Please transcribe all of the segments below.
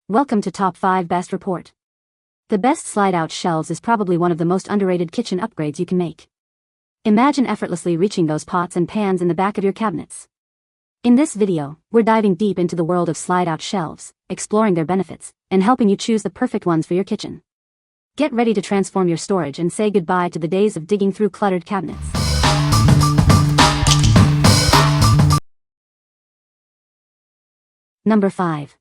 Welcome to Top 5 Best Report. The best slide-out shelves is probably one of the most underrated kitchen upgrades you can make. Imagine effortlessly reaching those pots and pans in the back of your cabinets. In this video, we're diving deep into the world of slide-out shelves, exploring their benefits, and helping you choose the perfect ones for your kitchen. Get ready to transform your storage and say goodbye to the days of digging through cluttered cabinets. Number 5.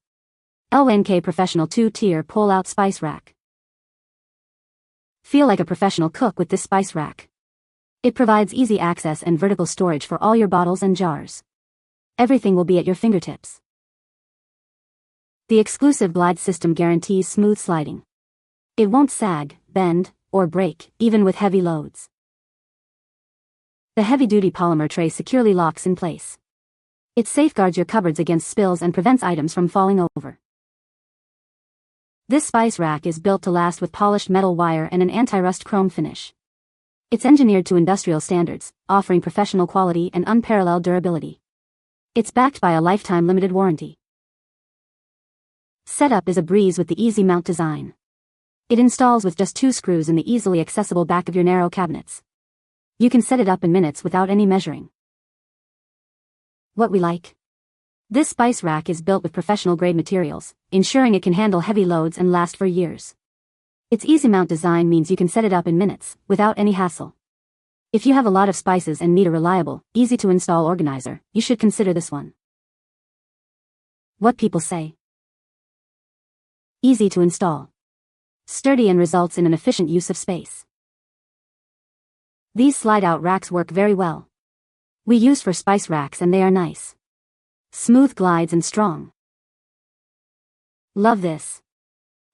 LYNK Professional 2-Tier Pull-Out Spice Rack. Feel like a professional cook with this spice rack. It provides easy access and vertical storage for all your bottles and jars. Everything will be at your fingertips. The exclusive glide system guarantees smooth sliding. It won't sag, bend, or break, even with heavy loads. The heavy-duty polymer tray securely locks in place. It safeguards your cupboards against spills and prevents items from falling over. This spice rack is built to last with polished metal wire and an anti-rust chrome finish. It's engineered to industrial standards, offering professional quality and unparalleled durability. It's backed by a lifetime limited warranty. Setup is a breeze with the easy mount design. It installs with just 2 screws in the easily accessible back of your narrow cabinets. You can set it up in minutes without any measuring. What we like? This spice rack is built with professional-grade materials, ensuring it can handle heavy loads and last for years. Its easy mount design means you can set it up in minutes, without any hassle. If you have a lot of spices and need a reliable, easy-to-install organizer, you should consider this one. What people say. Easy to install. Sturdy and results in an efficient use of space. These slide-out racks work very well. We use for spice racks and they are nice. Smooth glides and strong. Love this.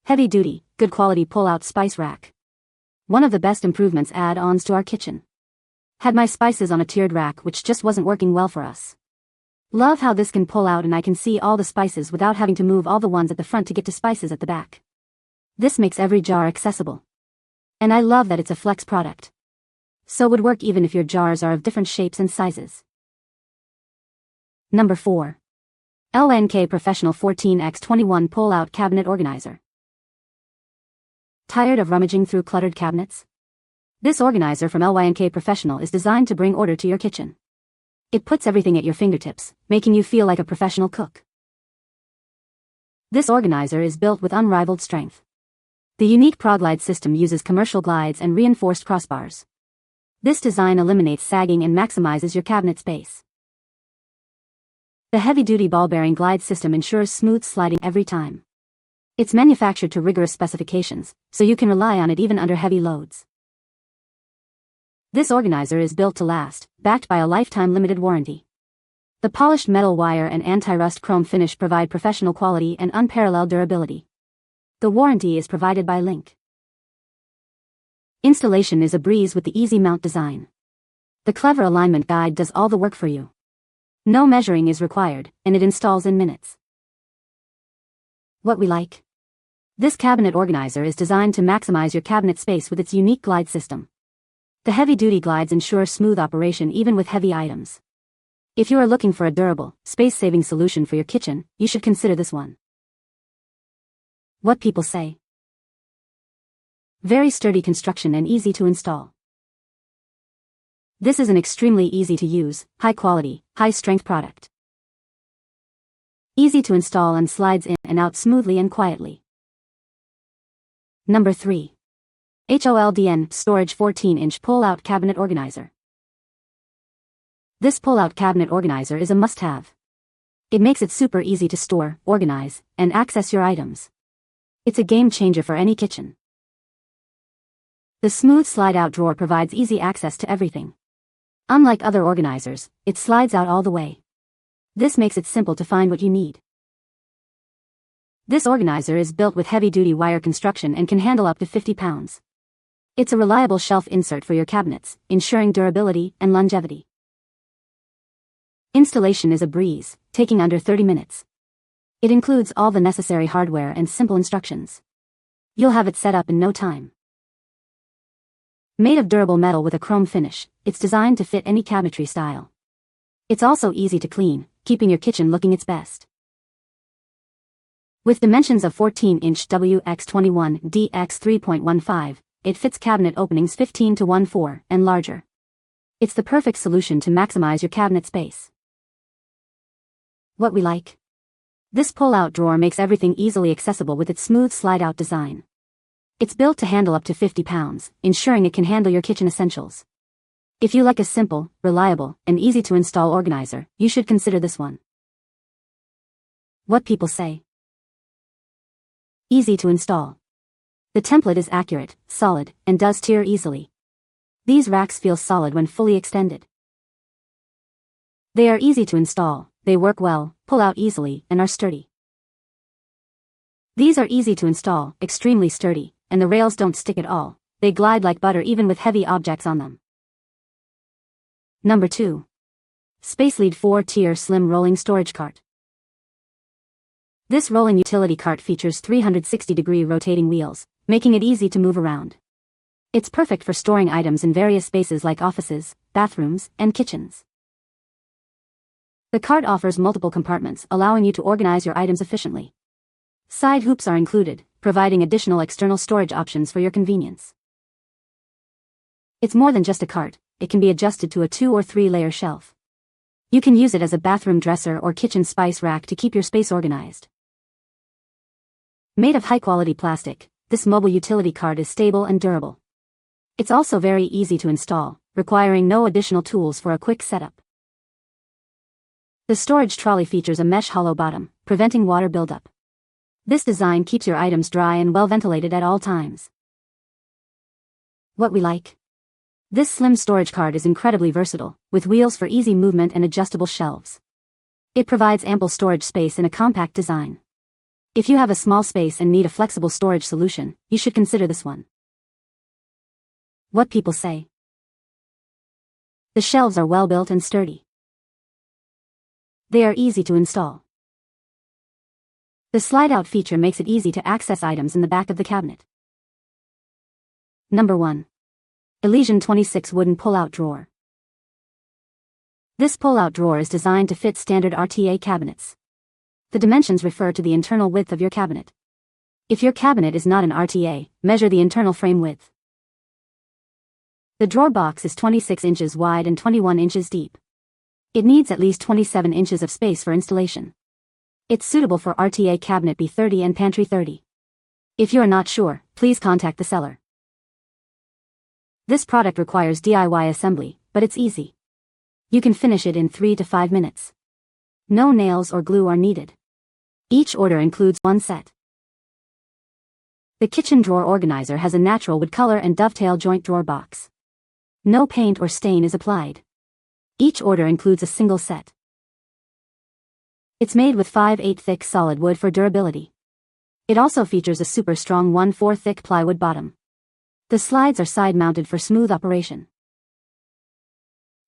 Heavy duty, good quality pull-out spice rack. One of the best improvements add-ons to our kitchen. Had my spices on a tiered rack which just wasn't working well for us. Love how this can pull out and I can see all the spices without having to move all the ones at the front to get to spices at the back. This makes every jar accessible. And I love that it's a flex product. So would work even if your jars are of different shapes and sizes. Number 4. LYNK Professional 14x21 Pull-Out Cabinet Organizer. Tired of rummaging through cluttered cabinets? This organizer from LYNK Professional is designed to bring order to your kitchen. It puts everything at your fingertips, making you feel like a professional cook. This organizer is built with unrivaled strength. The unique ProGlide system uses commercial glides and reinforced crossbars. This design eliminates sagging and maximizes your cabinet space. The heavy-duty ball-bearing glide system ensures smooth sliding every time. It's manufactured to rigorous specifications, so you can rely on it even under heavy loads. This organizer is built to last, backed by a lifetime limited warranty. The polished metal wire and anti-rust chrome finish provide professional quality and unparalleled durability. The warranty is provided by LYNK. Installation is a breeze with the easy mount design. The clever alignment guide does all the work for you. No measuring is required, and it installs in minutes. What we like? This cabinet organizer is designed to maximize your cabinet space with its unique glide system. The heavy-duty glides ensure smooth operation even with heavy items. If you are looking for a durable, space-saving solution for your kitchen, you should consider this one. What people say. Very sturdy construction and easy to install. This is an extremely easy to use, high quality, high strength product. Easy to install and slides in and out smoothly and quietly. Number 3. HOLDN Storage 14-inch Pull-Out Cabinet Organizer. This pull-out cabinet organizer is a must-have. It makes it super easy to store, organize, and access your items. It's a game changer for any kitchen. The smooth slide-out drawer provides easy access to everything. Unlike other organizers, it slides out all the way. This makes it simple to find what you need. This organizer is built with heavy-duty wire construction and can handle up to 50 pounds. It's a reliable shelf insert for your cabinets, ensuring durability and longevity. Installation is a breeze, taking under 30 minutes. It includes all the necessary hardware and simple instructions. You'll have it set up in no time. Made of durable metal with a chrome finish, it's designed to fit any cabinetry style. It's also easy to clean, keeping your kitchen looking its best. With dimensions of 14-inch x 21 x 3.15, it fits cabinet openings 15 to 14 and larger. It's the perfect solution to maximize your cabinet space. What we like. This pull-out drawer makes everything easily accessible with its smooth slide-out design. It's built to handle up to 50 pounds, ensuring it can handle your kitchen essentials. If you like a simple, reliable, and easy-to-install organizer, you should consider this one. What people say. Easy to install. The template is accurate, solid, and does tear easily. These racks feel solid when fully extended. They are easy to install, they work well, pull out easily, and are sturdy. These are easy to install, extremely sturdy, and the rails don't stick at all. They glide like butter even with heavy objects on them. Number 2. SPACELEAD 4-tier slim rolling storage cart. This rolling utility cart features 360-degree rotating wheels, making it easy to move around. It's perfect for storing items in various spaces like offices, bathrooms, and kitchens. The cart offers multiple compartments, allowing you to organize your items efficiently. Side hoops are included, providing additional external storage options for your convenience. It's more than just a cart, it can be adjusted to a 2- or 3-layer shelf. You can use it as a bathroom dresser or kitchen spice rack to keep your space organized. Made of high-quality plastic, this mobile utility cart is stable and durable. It's also very easy to install, requiring no additional tools for a quick setup. The storage trolley features a mesh hollow bottom, preventing water buildup. This design keeps your items dry and well ventilated at all times. What we like. This slim storage cart is incredibly versatile, with wheels for easy movement and adjustable shelves. It provides ample storage space in a compact design. If you have a small space and need a flexible storage solution, you should consider this one. What people say. The shelves are well built and sturdy. They are easy to install. The slide-out feature makes it easy to access items in the back of the cabinet. Number 1. Elysian 26 wooden pull-out drawer. This pull-out drawer is designed to fit standard RTA cabinets. The dimensions refer to the internal width of your cabinet. If your cabinet is not an RTA, measure the internal frame width. The drawer box is 26 inches wide and 21 inches deep. It needs at least 27 inches of space for installation. It's suitable for RTA cabinet B30 and pantry 30. If you are not sure, please contact the seller. This product requires DIY assembly, but it's easy. You can finish it in 3 to 5 minutes. No nails or glue are needed. Each order includes one set. The kitchen drawer organizer has a natural wood color and dovetail joint drawer box. No paint or stain is applied. Each order includes a single set. It's made with 5/8 thick solid wood for durability. It also features a super strong 1/4 thick plywood bottom. The slides are side-mounted for smooth operation.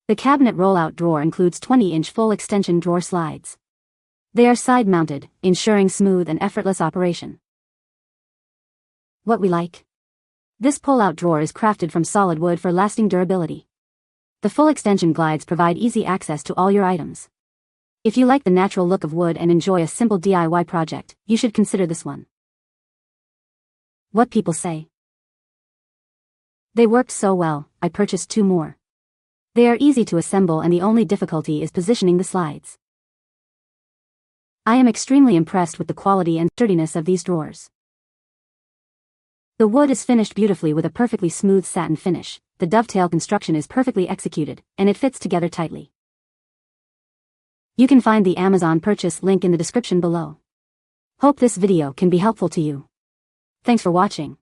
The cabinet rollout drawer includes 20-inch full extension drawer slides. They are side-mounted, ensuring smooth and effortless operation. What we like. This pull-out drawer is crafted from solid wood for lasting durability. The full extension glides provide easy access to all your items. If you like the natural look of wood and enjoy a simple DIY project, you should consider this one. What people say. They worked so well, I purchased 2 more. They are easy to assemble and the only difficulty is positioning the slides. I am extremely impressed with the quality and sturdiness of these drawers. The wood is finished beautifully with a perfectly smooth satin finish, the dovetail construction is perfectly executed, and it fits together tightly. You can find the Amazon purchase link in the description below. Hope this video can be helpful to you. Thanks for watching.